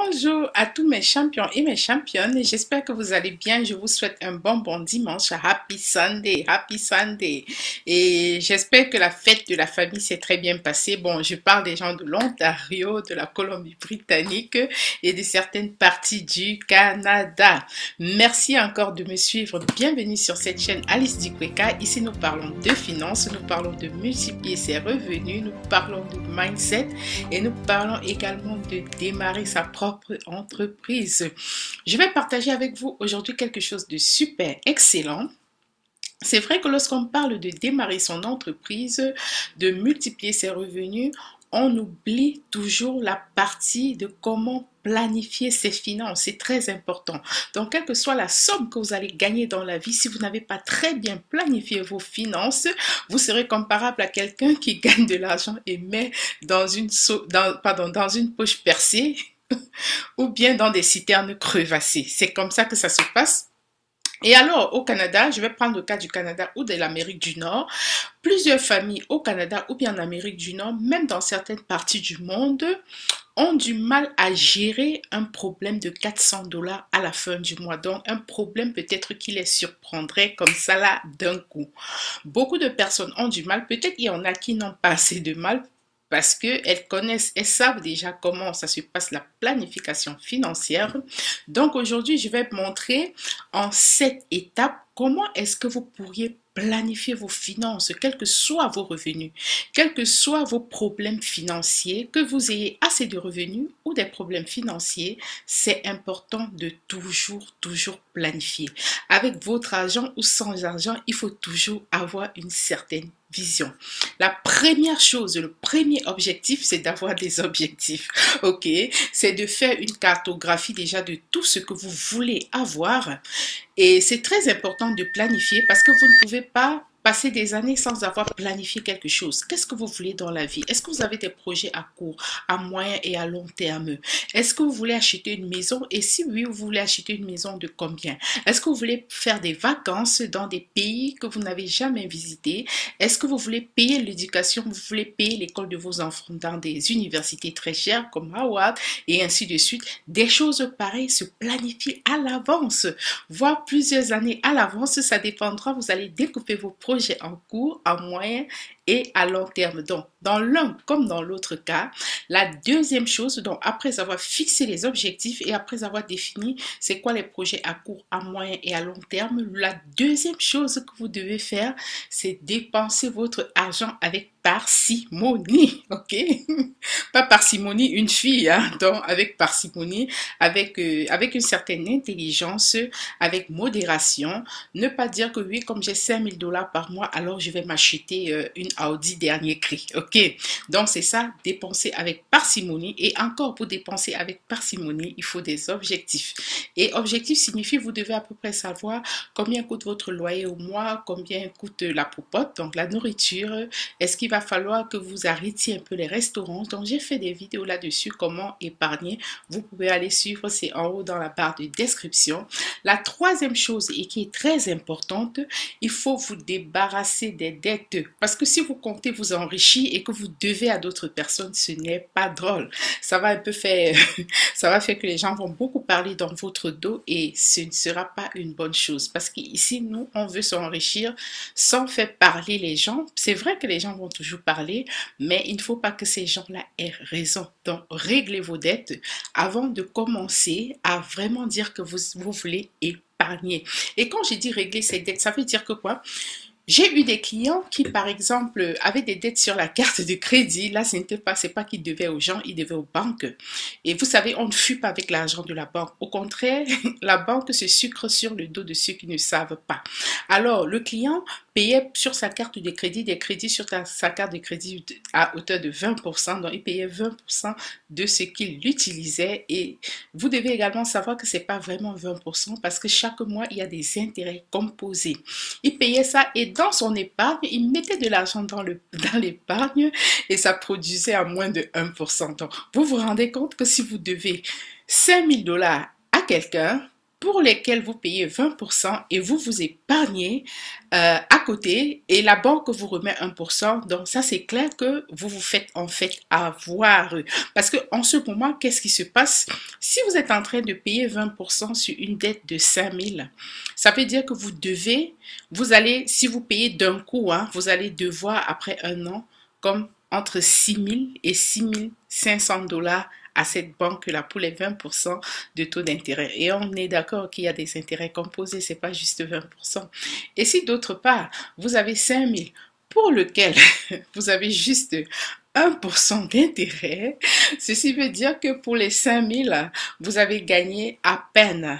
Bonjour à tous mes champions et mes championnes. J'espère que vous allez bien. Je vous souhaite un bon dimanche. Happy Sunday, Happy Sunday. Et j'espère que la fête de la famille s'est très bien passée. Bon, je parle des gens de l'Ontario, de la Colombie-Britannique et de certaines parties du Canada. Merci encore de me suivre. Bienvenue sur cette chaîne Alice Dikweka. Ici, nous parlons de finances, nous parlons de multiplier ses revenus, nous parlons de mindset et nous parlons également de démarrer sa propre entreprise. Je vais partager avec vous aujourd'hui quelque chose de super excellent. C'est vrai que lorsqu'on parle de démarrer son entreprise, de multiplier ses revenus, on oublie toujours la partie de comment planifier ses finances. C'est très important. Donc, quelle que soit la somme que vous allez gagner dans la vie, si vous n'avez pas très bien planifié vos finances, vous serez comparable à quelqu'un qui gagne de l'argent et met dans dans une poche percée ou bien dans des citernes crevassées. C'est comme ça que ça se passe. Et alors, au Canada, je vais prendre le cas du Canada ou de l'Amérique du Nord. Plusieurs familles au Canada ou bien en Amérique du Nord, même dans certaines parties du monde, ont du mal à gérer un problème de 400 $ à la fin du mois. Donc, un problème peut-être qui les surprendrait comme ça là d'un coup. Beaucoup de personnes ont du mal. Peut-être il y en a qui n'ont pas assez de mal parce qu'elles connaissent, elles savent déjà comment ça se passe, la planification financière. Donc aujourd'hui, je vais montrer en 7 étapes comment est-ce que vous pourriez planifier vos finances, quels que soient vos revenus, quels que soient vos problèmes financiers, que vous ayez assez de revenus ou des problèmes financiers, c'est important de toujours planifier. Avec votre argent ou sans argent, il faut toujours avoir une certaine vision. La première chose, le premier objectif, c'est d'avoir des objectifs, ok? C'est de faire une cartographie déjà de tout ce que vous voulez avoir. Et c'est très important de planifier parce que vous ne pouvez pas passer des années sans avoir planifié quelque chose. Qu'est-ce que vous voulez dans la vie? Est-ce que vous avez des projets à court, à moyen et à long terme? Est-ce que vous voulez acheter une maison? Et si oui, vous voulez acheter une maison de combien? Est-ce que vous voulez faire des vacances dans des pays que vous n'avez jamais visités? Est-ce que vous voulez payer l'éducation? Vous voulez payer l'école de vos enfants dans des universités très chères comme Harvard et ainsi de suite? Des choses pareilles se planifient à l'avance, voire plusieurs années à l'avance. Ça dépendra. Vous allez découper vos projets en cours, à moyen et à long terme. Donc, dans l'un comme dans l'autre cas, la deuxième chose, donc après avoir fixé les objectifs et après avoir défini c'est quoi les projets à court, à moyen et à long terme, la deuxième chose que vous devez faire, c'est dépenser votre argent avec parcimonie, ok? Pas parcimonie, une fille, hein? Donc avec parcimonie, avec une certaine intelligence, avec modération. Ne pas dire que oui, comme j'ai 5 000 $ par mois, alors je vais m'acheter une Audi dernier cri, ok? Donc c'est ça, dépenser avec parcimonie. Et encore, pour dépenser avec parcimonie, il faut des objectifs. Et objectif signifie vous devez à peu près savoir combien coûte votre loyer au mois, combien coûte la popote, donc la nourriture. Est-ce qu'il va falloir que vous arrêtiez un peu les restaurants? Donc j'ai fait des vidéos là-dessus, comment épargner. Vous pouvez aller suivre, c'est en haut dans la barre de description. La troisième chose, et qui est très importante, il faut vous débarrasser des dettes. Parce que si vous comptez vous enrichir et que vous devez à d'autres personnes, ce n'est pas drôle. Ça va un peu faire, ça va faire que les gens vont beaucoup parler dans votre dos et ce ne sera pas une bonne chose. Parce qu'ici, nous, on veut s'enrichir sans faire parler les gens. C'est vrai que les gens vont toujours parler, mais il ne faut pas que ces gens-là aient raison. Donc, réglez vos dettes avant de commencer à vraiment dire que vous voulez épargner. Et quand j'ai dit régler ces dettes, ça veut dire que quoi? J'ai eu des clients qui, par exemple, avaient des dettes sur la carte de crédit. Là, c'est pas qu'ils devaient aux gens, ils devaient aux banques. Et vous savez, on ne fuit pas avec l'argent de la banque. Au contraire, la banque se sucre sur le dos de ceux qui ne savent pas. Alors, le client payait sur sa carte de crédit des crédits sur sa carte de crédit à hauteur de 20%. Donc, il payait 20% de ce qu'il utilisait. Et vous devez également savoir que c'est pas vraiment 20% parce que chaque mois, il y a des intérêts composés. Il payait ça et dans son épargne, il mettait de l'argent dans l'épargne et ça produisait à moins de 1%. Donc, vous vous rendez compte que si vous devez 5 000 $ à quelqu'un, pour lesquels vous payez 20% et vous épargnez à côté et la banque vous remet 1%. Donc ça, c'est clair que vous vous faites en fait avoir. Parce que en ce moment, qu'est-ce qui se passe? Si vous êtes en train de payer 20% sur une dette de 5 000, ça veut dire que vous allez, si vous payez d'un coup, hein, vous allez devoir après un an, comme entre 6 000 et 6 500 $ à cette banque-là pour les 20% de taux d'intérêt. Et on est d'accord qu'il y a des intérêts composés, c'est pas juste 20%. Et si d'autre part, vous avez 5 000 pour lequel vous avez juste 1% d'intérêt, ceci veut dire que pour les 5 000, vous avez gagné à peine,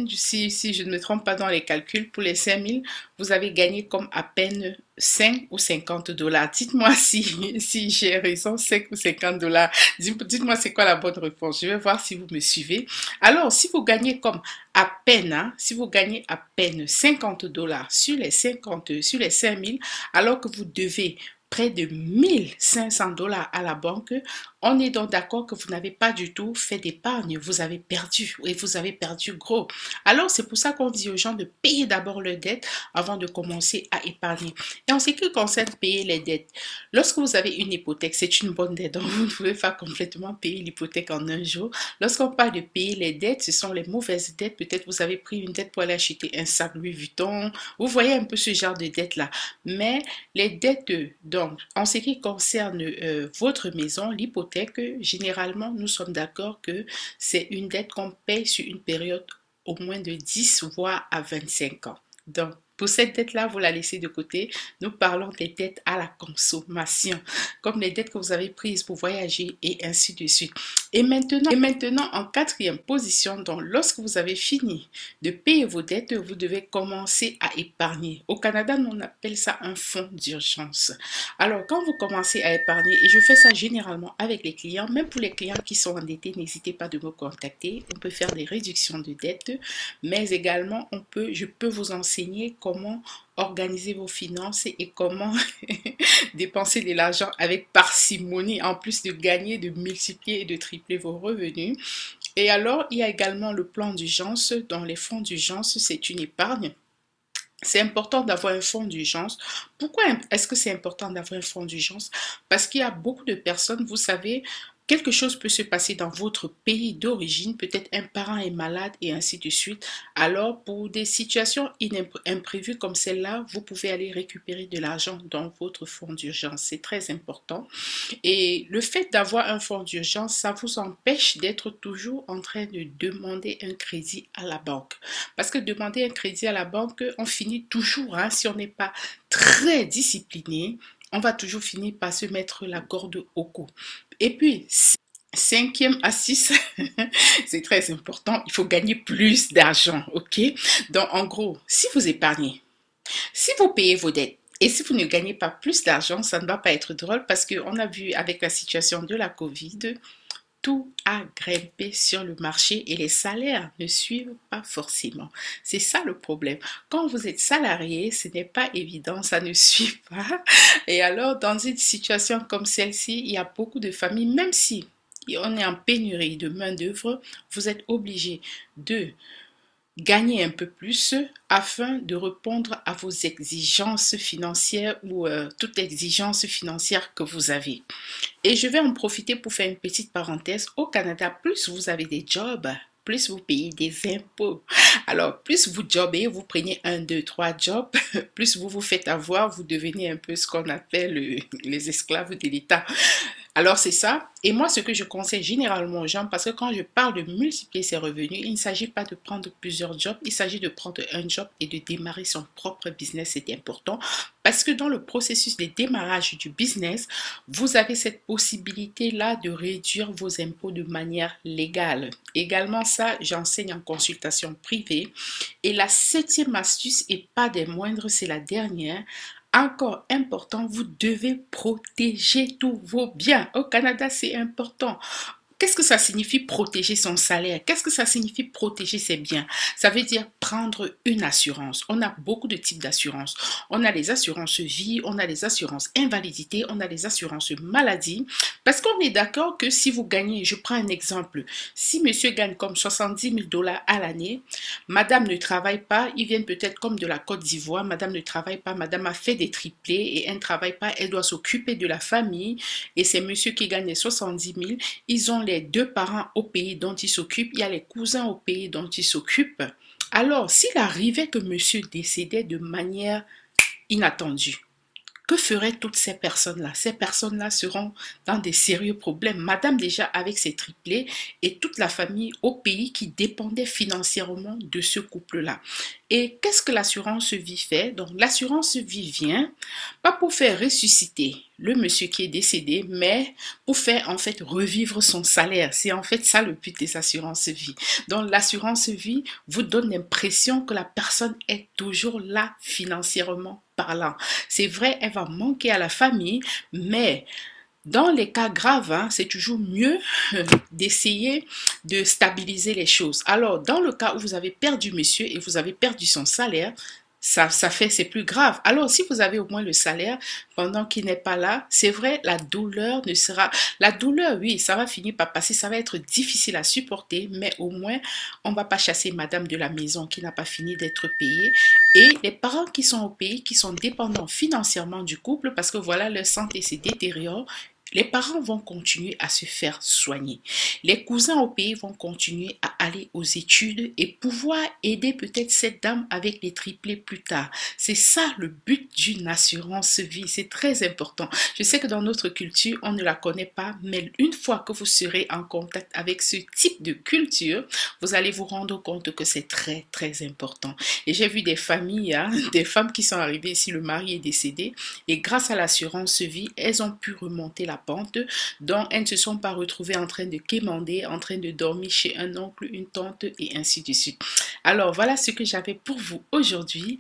si je ne me trompe pas dans les calculs, pour les 5 000, vous avez gagné comme à peine 5 ou 50 $. Dites-moi si j'ai raison, 5 ou 50 $. Dites-moi c'est quoi la bonne réponse. Je vais voir si vous me suivez. Alors, si vous gagnez comme à peine, hein, si vous gagnez à peine 50 $ sur les 5 000, alors que vous devez près de 1 500 $ à la banque, on est donc d'accord que vous n'avez pas du tout fait d'épargne, vous avez perdu, et vous avez perdu gros. Alors c'est pour ça qu'on dit aux gens de payer d'abord leurs dettes avant de commencer à épargner. Et en ce qui concerne payer les dettes, lorsque vous avez une hypothèque, c'est une bonne dette, donc vous ne pouvez pas complètement payer l'hypothèque en un jour. Lorsqu'on parle de payer les dettes, ce sont les mauvaises dettes. Peut-être vous avez pris une dette pour aller acheter un sac Louis Vuitton, vous voyez un peu ce genre de dette-là. Mais les dettes, donc, en ce qui concerne votre maison, l'hypothèque, généralement, nous sommes d'accord que c'est une dette qu'on paye sur une période au moins de 10 voire à 25 ans. Donc, pour cette dette-là, vous la laissez de côté. Nous parlons des dettes à la consommation, comme les dettes que vous avez prises pour voyager et ainsi de suite. Et maintenant en quatrième position, donc lorsque vous avez fini de payer vos dettes, vous devez commencer à épargner. Au Canada, on appelle ça un fonds d'urgence. Alors, quand vous commencez à épargner, et je fais ça généralement avec les clients, même pour les clients qui sont endettés, n'hésitez pas de me contacter. On peut faire des réductions de dettes, mais également, je peux vous enseigner comment organiser vos finances et comment dépenser de l'argent avec parcimonie, en plus de gagner, de multiplier et de tripler vos revenus. Et alors, il y a également le plan d'urgence. Dans les fonds d'urgence, c'est une épargne. C'est important d'avoir un fonds d'urgence. Pourquoi est-ce que c'est important d'avoir un fonds d'urgence? Parce qu'il y a beaucoup de personnes, vous savez, quelque chose peut se passer dans votre pays d'origine, peut-être un parent est malade et ainsi de suite. Alors, pour des situations imprévues comme celle-là, vous pouvez aller récupérer de l'argent dans votre fonds d'urgence. C'est très important. Et le fait d'avoir un fonds d'urgence, ça vous empêche d'être toujours en train de demander un crédit à la banque. Parce que demander un crédit à la banque, on finit toujours, hein, si on n'est pas très discipliné, on va toujours finir par se mettre la corde au cou. Et puis, cinquième astuce, c'est très important, il faut gagner plus d'argent, ok? Donc, en gros, si vous épargnez, si vous payez vos dettes, et si vous ne gagnez pas plus d'argent, ça ne va pas être drôle parce qu'on a vu avec la situation de la Covid, tout a grimpé sur le marché et les salaires ne suivent pas forcément. C'est ça le problème. Quand vous êtes salarié, ce n'est pas évident, ça ne suit pas. Et alors, dans une situation comme celle-ci, il y a beaucoup de familles, même si on est en pénurie de main-d'œuvre, vous êtes obligé de gagner un peu plus afin de répondre à vos exigences financières ou toute exigence financière que vous avez. Et je vais en profiter pour faire une petite parenthèse. Au Canada, plus vous avez des jobs, plus vous payez des impôts. Alors, plus vous jobez, vous prenez 1, 2, 3 jobs, plus vous vous faites avoir, vous devenez un peu ce qu'on appelle les esclaves de l'État. Alors c'est ça. Et moi, ce que je conseille généralement aux gens, parce que quand je parle de multiplier ses revenus, il ne s'agit pas de prendre plusieurs jobs, il s'agit de prendre un job et de démarrer son propre business. C'est important parce que dans le processus de démarrage du business, vous avez cette possibilité-là de réduire vos impôts de manière légale. Également ça, j'enseigne en consultation privée. Et la septième astuce, et pas des moindres, c'est la dernière. Encore important, vous devez protéger tous vos biens. Au Canada, c'est important. Qu'est-ce que ça signifie protéger son salaire? Qu'est-ce que ça signifie protéger ses biens? Ça veut dire prendre une assurance. On a beaucoup de types d'assurances. On a les assurances vie, on a les assurances invalidité, on a les assurances maladie. Parce qu'on est d'accord que si vous gagnez, je prends un exemple, si monsieur gagne comme 70 000 $ à l'année, madame ne travaille pas, ils viennent peut-être comme de la Côte d'Ivoire, madame ne travaille pas, madame a fait des triplés et elle ne travaille pas, elle doit s'occuper de la famille et c'est monsieur qui gagne les 70 000. Ils ont les deux parents au pays dont ils s'occupent, il y a les cousins au pays dont ils s'occupent. Alors, s'il arrivait que monsieur décédait de manière inattendue, que feraient toutes ces personnes-là? Ces personnes-là seront dans des sérieux problèmes. Madame déjà avec ses triplés et toute la famille au pays qui dépendait financièrement de ce couple-là. Et qu'est-ce que l'assurance vie fait? Donc l'assurance vie vient pas pour faire ressusciter le monsieur qui est décédé, mais pour faire en fait revivre son salaire. C'est en fait ça le but des assurances vie. Donc l'assurance vie vous donne l'impression que la personne est toujours là financièrement parlant. C'est vrai, elle va manquer à la famille, mais dans les cas graves, hein, c'est toujours mieux d'essayer de stabiliser les choses. Alors, dans le cas où vous avez perdu monsieur et vous avez perdu son salaire, c'est plus grave. Alors, si vous avez au moins le salaire pendant qu'il n'est pas là, c'est vrai, la douleur, oui, ça va finir par passer, ça va être difficile à supporter, mais au moins, on ne va pas chasser madame de la maison qui n'a pas fini d'être payée. Et les parents qui sont au pays, qui sont dépendants financièrement du couple, parce que voilà, leur santé se détériore, les parents vont continuer à se faire soigner. Les cousins au pays vont continuer à aller aux études et pouvoir aider peut-être cette dame avec les triplés plus tard. C'est ça le but d'une assurance vie. C'est très important. Je sais que dans notre culture, on ne la connaît pas, mais une fois que vous serez en contact avec ce type de culture, vous allez vous rendre compte que c'est très, très important. Et j'ai vu des familles, hein, des femmes qui sont arrivées ici, le mari est décédé, et grâce à l'assurance vie, elles ont pu remonter la pente, donc elles ne se sont pas retrouvées en train de quémander, en train de dormir chez un oncle, une tante et ainsi de suite. Alors voilà ce que j'avais pour vous aujourd'hui.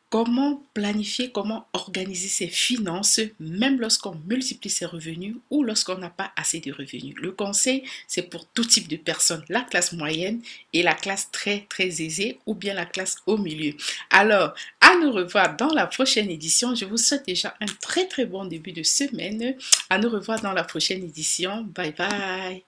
Comment planifier, comment organiser ses finances, même lorsqu'on multiplie ses revenus ou lorsqu'on n'a pas assez de revenus. Le conseil, c'est pour tout type de personnes, la classe moyenne et la classe très très aisée ou bien la classe au milieu. Alors, à nous revoir dans la prochaine édition. Je vous souhaite déjà un très très bon début de semaine. À nous revoir dans la prochaine édition. Bye bye.